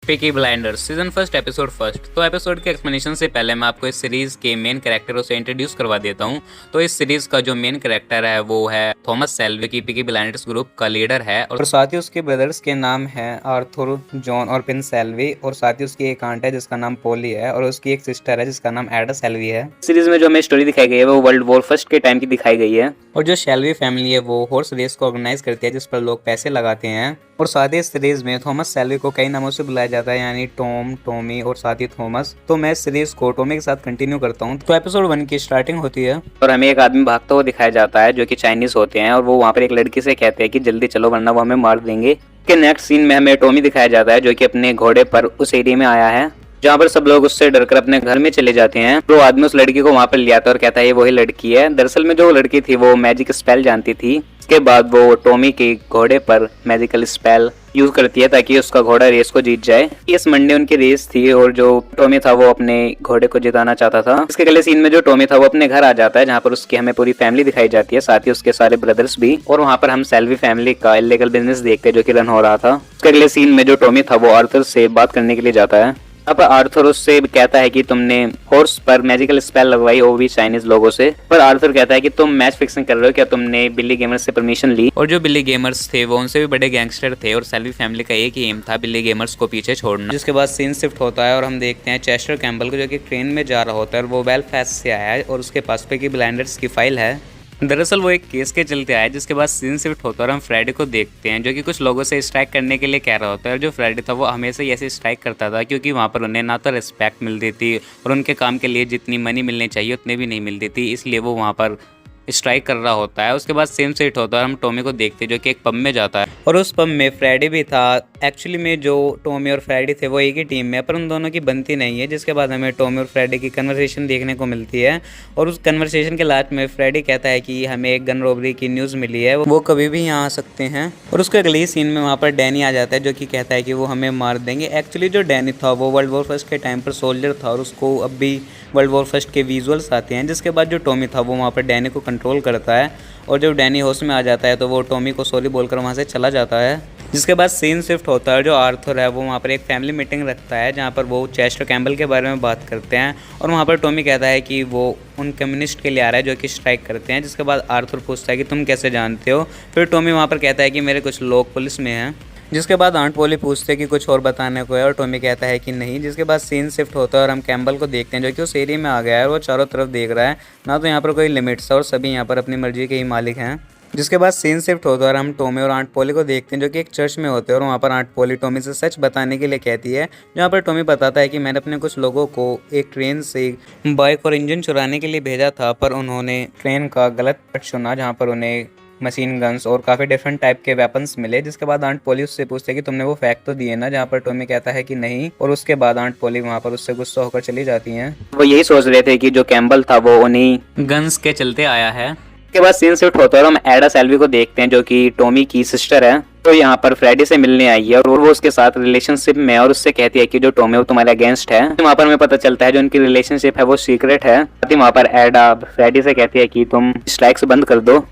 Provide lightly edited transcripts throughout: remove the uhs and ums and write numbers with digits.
Peaky blinders season first episode first. तो episode के explanation से पहले मैं आपको इस सीरीज के मेन कैरेक्टरों से इंट्रोड्यूस करवा देता हूं। तो इस सीरीज का जो मेन कैरेक्टर है वो है थॉमस सेल्वी, की पीकी ब्लाइंडर्स ग्रुप का लीडर है, और साथ ही उसके ब्रदर्स के नाम है आर्थर, जॉन और पिन सेल्वी, और साथ ही उसकी एक आंट है जिसका नाम पोली है, और उसकी एक सिस्टर है जिसका नाम एडा सेल्वी है। सीरीज में जो हमें स्टोरी दिखाई गई है वो वर्ल्ड वॉर फर्स्ट के टाइम की दिखाई गई है, और जो सेल्वी फैमिली है वो हॉर्स रेस को ऑर्गेनाइज करती है जिस पर लोग पैसे लगाते हैं। और साथ ही इस सीरीज में थॉमस सेल्वी को कई नामों से बुलाया जाता है, यानी टॉम, टॉमी और साथ ही थॉमस। तो मैं इस सीरीज को टॉमी के साथ कंटिन्यू करता हूँ। तो एपिसोड 1 की स्टार्टिंग होती है और हमें एक आदमी भागता हुआ दिखाया जाता है जो कि चाइनीज होते हैं, और वो वहाँ पर एक लड़की से कहते हैं कि जल्दी चलो वरना वो हमें मार देंगे। के नेक्स्ट सीन में हमें टॉमी दिखाया जाता है जो कि अपने घोड़े पर उस एरिया में आया है जहाँ पर सब लोग उससे डरकर अपने घर में चले जाते हैं। तो आदमी उस लड़की को वहाँ पर ले आता है और कहता है ये वही लड़की है। दरअसल में जो लड़की थी वो मैजिक स्पेल जानती थी। इसके बाद वो टॉमी के घोड़े पर मैजिकल स्पेल यूज करती है ताकि उसका घोड़ा रेस को जीत जाए। इस मंडे उनकी रेस थी और जो टॉमी था वो अपने घोड़े को जिताना चाहता था। इसके अगले सीन में जो टॉमी था वो अपने घर आ जाता है जहाँ पर उसकी हमें पूरी फैमिली दिखाई जाती है, साथ ही उसके सारे ब्रदर्स भी, और वहाँ पर हम सेल्वी फैमिली का इलीगल बिजनेस देखते हैं जो कि रन हो रहा था। उसके अगले सीन में जो टॉमी था वो आर्थर से बात करने के लिए जाता है। अब आर्थर उससे कहता है कि तुमने हॉर्स पर मैजिकल स्पेल लगवाई, वो भी चाइनीज लोगों से। पर आर्थर कहता है कि तुम मैच फिक्सिंग कर रहे हो, क्या तुमने बिल्ली गेमर्स से परमिशन ली? और जो बिल्ली गेमर्स थे वो उनसे भी बड़े गैंगस्टर थे, और सेल्वी फैमिली का एक ही एम था बिल्ली गेमर्स को पीछे छोड़ना। जिसके बाद सीन शिफ्ट होता है और हम देखते हैं चेस्टर कैम्पबेल को जो कि ट्रेन में जा रहा होता है, और वो बेलफास्ट से आया है और उसके पास पीकी ब्लाइंडर्स की फाइल है। दरअसल वो एक केस के चलते आया। जिसके बाद सीन शिफ्ट होता है और हम फ्राइडे को देखते हैं जो कि कुछ लोगों से स्ट्राइक करने के लिए कह रहा होता है। और जो फ्राइडे था वो हमेशा ही ऐसे स्ट्राइक करता था क्योंकि वहाँ पर उन्हें ना तो रिस्पेक्ट मिलती थी और उनके काम के लिए जितनी मनी मिलनी चाहिए उतनी भी नहीं मिलती थी, इसलिए वो वहाँ पर स्ट्राइक कर रहा होता है। उसके बाद सेम सेट होता है और हम टॉमी को देखते हैं जो कि एक पब में जाता है, और उस पब में फ्राइडे भी था। एक्चुअली में जो टॉमी और फ्राइडे थे वो एक ही टीम में, पर उन दोनों की बनती नहीं है। जिसके बाद हमें टॉमी और फ्राइडे की कन्वर्सेशन देखने को मिलती है, और उस कन्वर्सेशन के लास्ट में फ्राइडे कहता है कि हमें एक गन रॉबरी की न्यूज़ मिली है, वो कभी भी यहाँ आ सकते हैं। और उसके अगले ही सीन में वहाँ पर डैनी आ जाता है जो कि कहता है कि वो हमें मार देंगे। एक्चुअली जो डैनी था वो वर्ल्ड वॉर फर्स्ट के टाइम पर सोल्जर था, और उसको अब भी वर्ल्ड वॉर फर्स्ट के विजुअल्स आते हैं। जिसके बाद जो टॉमी था वो वहाँ पर डैनी को कंट्रोल करता है, और जब डैनी होश में आ जाता है तो वो टॉमी को सॉरी बोलकर वहाँ से चला जाता है। जिसके बाद सीन शिफ्ट होता है, जो आर्थर है वो वहाँ पर एक फैमिली मीटिंग रखता है जहाँ पर वो चेस्टर कैम्पबेल के बारे में बात करते हैं, और वहाँ पर टॉमी कहता है कि वो उन कम्युनिस्ट के लिए आ रहा है जो कि स्ट्राइक करते हैं। जिसके बाद आर्थर पूछता है कि तुम कैसे जानते हो? फिर टॉमी वहाँ पर कहता है कि मेरे कुछ लोग पुलिस में हैं। जिसके बाद आंट पोली पूछते हैं कि कुछ और बताने को है, और टॉमी कहता है कि नहीं। जिसके बाद सीन शिफ्ट होता है और हम कैम्पबेल को देखते हैं जो कि उस एरिया में आ गया है, और वो चारों तरफ देख रहा है, ना तो यहाँ पर कोई लिमिट्स है और सभी यहाँ पर अपनी मर्जी के ही मालिक हैं। जिसके बाद सीन शिफ्ट होता है और हम टॉमी और आंट पोली को देखते हैं जो कि एक चर्च में होते हैं, और वहाँ पर आंट पोली टॉमी से सच बताने के लिए कहती है, जहाँ पर टॉमी बताता है कि मैंने अपने कुछ लोगों को एक ट्रेन से बाइक और इंजन चुराने के लिए भेजा था, पर उन्होंने ट्रेन का गलत पट चुना जहाँ पर उन्हें मशीन गन्स और काफ़ी डिफरेंट टाइप के वेपन्स मिले। जिसके बाद आंट पोली उससे पूछते हैं कि तुमने वो फैक्ट तो दिए ना, जहाँ पर टॉमी कहता है कि नहीं, और उसके बाद आंट पोली वहाँ पर उससे गुस्सा होकर चली जाती हैं। वो यही सोच रहे थे कि जो कैम्पबेल था वो उन्हीं गन्स के चलते आया है। उसके बाद सीन शिफ्ट होता है और हम एडा सेल्वी को देखते हैं जो कि टॉमी की सिस्टर है। तो यहाँ पर फ्राइडे से मिलने आई है, और वो उसके साथ रिलेशनशिप में है, और उससे कहती है कि जो टॉमी वो तुम्हारे अगेंस्ट है। वहाँ पर हमें पता चलता है जो उनकी रिलेशनशिप है वो सीक्रेट है। वहाँ पर एडा फ्राइडे से कहती है कि तुम स्ट्राइक्स बंद कर दो।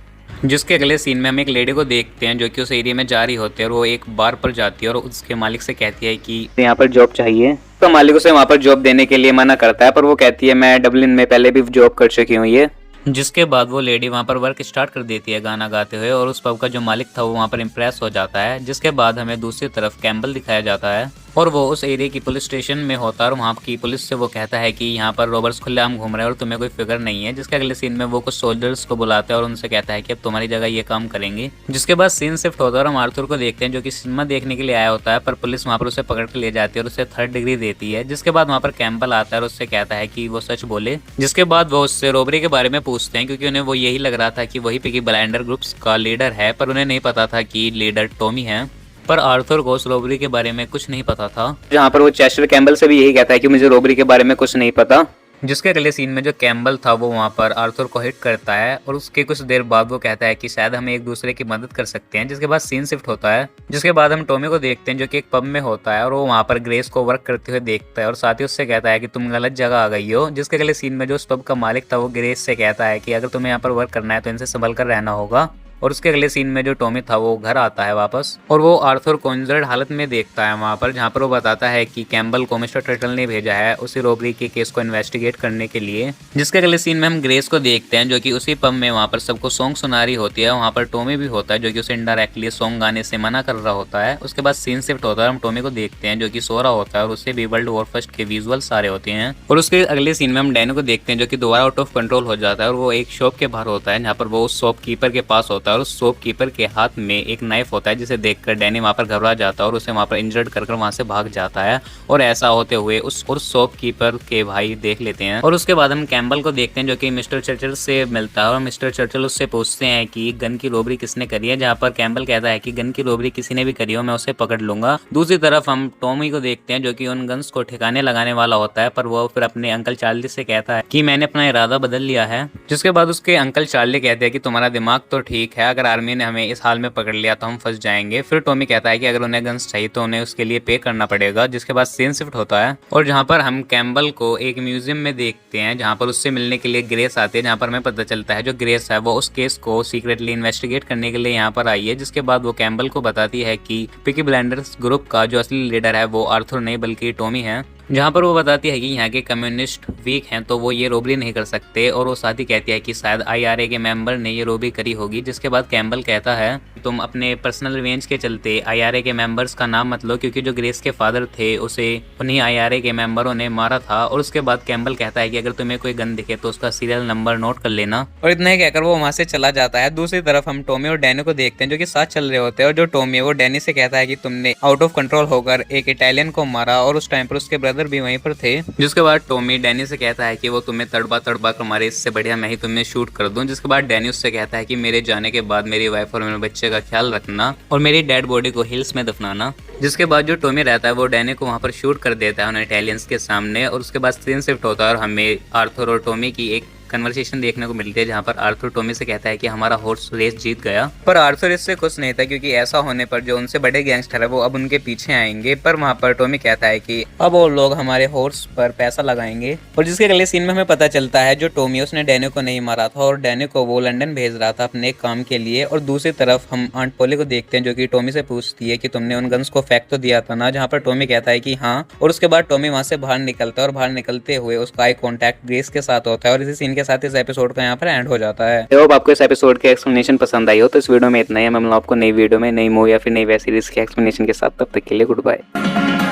जिसके अगले सीन में हम एक लेडी को देखते हैं जो कि उस एरिया में जा रही होती है, और वो एक बार पर जाती है और उसके मालिक से कहती है कि यहाँ पर जॉब चाहिए। तो मालिक उसे वहाँ पर जॉब देने के लिए मना करता है, पर वो कहती है मैं डबलिन में पहले भी जॉब कर चुकी हूँ ये। जिसके बाद वो लेडी वहाँ पर वर्क स्टार्ट कर देती है गाना गाते हुए, और उस पब का जो मालिक था वो वहाँ पर इम्प्रेस हो जाता है। जिसके बाद हमें दूसरी तरफ कैम्पबेल दिखाया जाता है, और वो उस एरिया की पुलिस स्टेशन में होता है, और वहाँ की पुलिस से वो कहता है कि यहाँ पर रॉबर्स खुलेआम घूम रहे हैं और तुम्हें कोई फिक्र नहीं है। जिसके अगले सीन में वो कुछ सोल्जर्स को बुलाता है और उनसे कहता है कि अब तुम्हारी जगह ये काम करेंगे। जिसके बाद सीन शिफ्ट होता है और हम आर्थर को देखते हैं जो कि सिनेमा देखने के लिए आया होता है, पर पुलिस वहाँ पर उसे पकड़ के ले जाती है और उसे 3rd डिग्री देती है। जिसके बाद वहाँ पर कैम्पबेल आता है और उससे कहता है कि वो सच बोले। जिसके बाद वो उससे रॉबरी के बारे में पूछते हैं क्योंकि उन्हें वो यही लग रहा था कि वही पीकी ब्लाइंडर ग्रुप्स का लीडर है, पर उन्हें नहीं पता था कि लीडर टॉमी है। पर आर्थर को उस रॉबरी के बारे में कुछ नहीं पता था, जहाँ पर वो चेस्टर कैम्पबेल से भी यही कहता है कि मुझे रॉबरी के बारे में कुछ नहीं पता। जिसके अगले सीन में जो कैम्पबेल था वो वहाँ पर आर्थर को हिट करता है, और उसके कुछ देर बाद वो कहता है कि शायद हम एक दूसरे की मदद कर सकते हैं। जिसके बाद सीन शिफ्ट होता है, जिसके बाद हम टॉमी को देखते हैं जो कि एक पब में होता है, और वो वहाँ पर ग्रेस को वर्क करते हुए देखता है और साथ ही उससे कहता है कि तुम गलत जगह आ गई हो। जिसके अगले सीन में जो उस पब का मालिक था वो ग्रेस से कहता है कि अगर तुम्हें यहाँ पर वर्क करना है तो इनसे संभल कर रहना होगा। और उसके अगले सीन में जो टॉमी था वो घर आता है वापस और वो आर्थर को इंजर्ड हालत में देखता है वहाँ पर, जहाँ पर वो बताता है कि कैम्बल को मिस्टर टर्टल ने भेजा है उसी रॉबरी के केस को इन्वेस्टिगेट करने के लिए। जिसके अगले सीन में हम ग्रेस को देखते हैं जो कि उसी पब में वहाँ पर सबको सॉन्ग सुना रही होती है। वहाँ पर टॉमी भी होता है जो कि उसे इनडायरेक्टली सॉन्ग गाने से मना कर रहा होता है। उसके बाद सीन शिफ्ट होता है, हम टॉमी को देखते हैं जो कि सो रहा होता है और उससे भी वर्ल्ड वॉर फर्स्ट के विजुअल सारे होते हैं। और उसके अगले सीन में हम डैनी को देखते हैं जो कि दोबारा आउट ऑफ कंट्रोल हो जाता है और वो एक शॉप के बाहर होता है जहाँ पर वो उस शॉपकीपर के पास होता है और उस शॉपकीपर के हाथ में एक नाइफ होता है जिसे देखकर डैनी वहाँ पर घबरा जाता है और उसे वहाँ पर इंजर्ड कर वहाँ से भाग जाता है। और ऐसा होते हुए उस शॉपकीपर के भाई देख लेते हैं। और उसके बाद हम कैम्बल को देखते हैं जो कि मिस्टर चर्चिल से मिलता है और मिस्टर चर्चिल उससे पूछते हैं कि गन की रॉबरी किसने करी है, जहाँ पर कैम्बल कहता है कि गन की रॉबरी किसी ने भी करी हो मैं उसे पकड़ लूंगा। दूसरी तरफ हम टॉमी को देखते हैं जो कि उन गन्स को ठिकाने लगाने वाला होता है, पर वो फिर अपने अंकल चार्ली से कहता है कि मैंने अपना इरादा बदल लिया है। जिसके बाद उसके अंकल चार्ली कहते हैं कि तुम्हारा दिमाग तो ठीक है, अगर आर्मी ने हमें इस हाल में पकड़ लिया तो हम फंस जाएंगे। फिर टॉमी कहता है कि अगर उन्हें गन्स चाहिए तो उन्हें उसके लिए पे करना पड़ेगा। जिसके बाद सीन शिफ्ट होता है और जहाँ पर हम कैम्बल को एक म्यूजियम में देखते हैं जहाँ पर उससे मिलने के लिए ग्रेस आती है, जहाँ पर हमें पता चलता है जो ग्रेस है वो उस केस को सीक्रेटली इन्वेस्टिगेट करने के लिए यहाँ पर आई है। जिसके बाद वो कैम्बल को बताती है कि पीकी ब्लाइंडर्स ग्रुप का जो असली लीडर है वो आर्थर नहीं बल्कि टॉमी है, जहाँ पर वो बताती है कि यहाँ के कम्युनिस्ट वीक हैं तो वो ये रॉबरी नहीं कर सकते। और वो साथ ही कहती है कि शायद आईआरए के मेंबर ने ये रॉबरी करी होगी। जिसके बाद कैम्बल कहता है तुम अपने पर्सनल रिवेंज के चलते आईआरए के मेंबर्स का नाम मत लो क्योंकि जो ग्रेस के फादर थे उसे उन्हीं आईआरए के मेंबरों ने मारा था। और उसके बाद कैम्बल कहता है कि अगर तुम्हें कोई गन दिखे तो उसका सीरियल नंबर नोट कर लेना। और इतना ही कहकर वो वहाँ से चला जाता है। दूसरी तरफ हम टॉमी और डैनी को देखते हैं जो कि साथ चल रहे होते हैं और जो टॉमी है वो डैनी से कहता है कि तुमने आउट ऑफ कंट्रोल होकर एक इटालियन को मारा और उस टाइम पर उसके ब्रदर भी वहीं पर थे। जिसके बाद टॉमी डैनी से कहता है कि वो तुम्हें तड़पा तड़पा कर मारे, इससे बढ़िया मैं ही तुम्हें शूट कर दूं। जिसके बाद डैनी उससे कहता है कि मेरे जाने के बाद मेरी वाइफ और मेरे बच्चे का ख्याल रखना और मेरी डेड बॉडी को हिल्स में दफनाना। जिसके बाद जो टॉमी रहता है वो डैनी को वहां पर शूट कर देता है उन इटालियंस के सामने। और उसके बाद सीन शिफ्ट होता है और हमें आर्थर और टॉमी की एक कन्वर्सेशन देखने को मिलती है जहाँ पर आर्थर टॉमी से कहता है कि हमारा हॉर्स रेस जीत गया। पर आर्थर इससे खुश नहीं था क्योंकि ऐसा होने पर जो उनसे बड़े गैंगस्टर है वो अब उनके पीछे आएंगे। पर वहाँ पर टॉमी कहता है कि अब वो लोग हमारे हॉर्स पर पैसा लगाएंगे। और जिसके अगले सीन में हमें पता चलता है जो टॉमी उसने डैनी को नहीं मारा था और डैनी को वो लंदन भेज रहा था अपने काम के लिए। और दूसरी तरफ हम आंट पोली को देखते हैं जो कि टॉमी से पूछती है कि तुमने उन गन्स को फेंक तो दिया था ना, जहाँ पर टॉमी कहता है कि हाँ। और उसके बाद टॉमी वहाँ से बाहर निकलता है और बाहर निकलते हुए उसका आई कॉन्टैक्ट ग्रेस के साथ होता है। और इसी सीन के साथ इस एपिसोड यहाँ पर एंड हो जाता है। तो आपको इस एपिसोड की एक्सप्लेनेशन पसंद आई हो तो इस वीडियो में इतना ही। मैं मिलूंगा आपको नई वीडियो में नई मूवी या फिर नई वेब सीरीज के एक्सप्लेनेशन के साथ। तब तक के लिए गुड बाय।